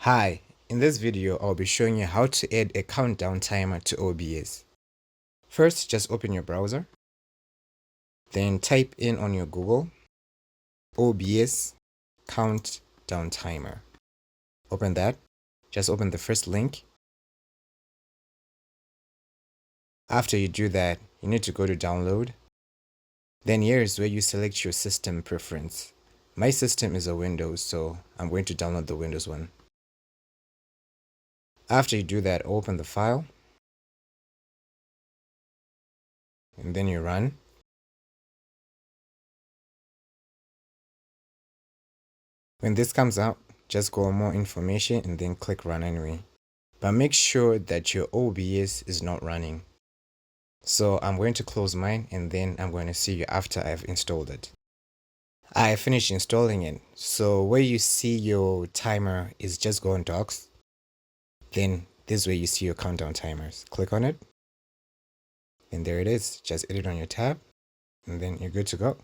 Hi, in this video I'll be showing you how to add a countdown timer to OBS. First, just open your browser, then type in on your Google OBS countdown timer. Open that, just open the first link. After you do that, you need to go to download. Then here is where you select your system preference. My system is a Windows, so I'm going to download the Windows one. After you do that, open the file, and then you run. When this comes out, just go on more information and then click run anyway. But make sure that your OBS is not running. So I'm going to close mine and then I'm going to see you after I've installed it. I finished installing it. So where you see your timer is just go on docs. Then this is where you see your countdown timers. Click on it. And there it is. Just edit on your tab and then you're good to go.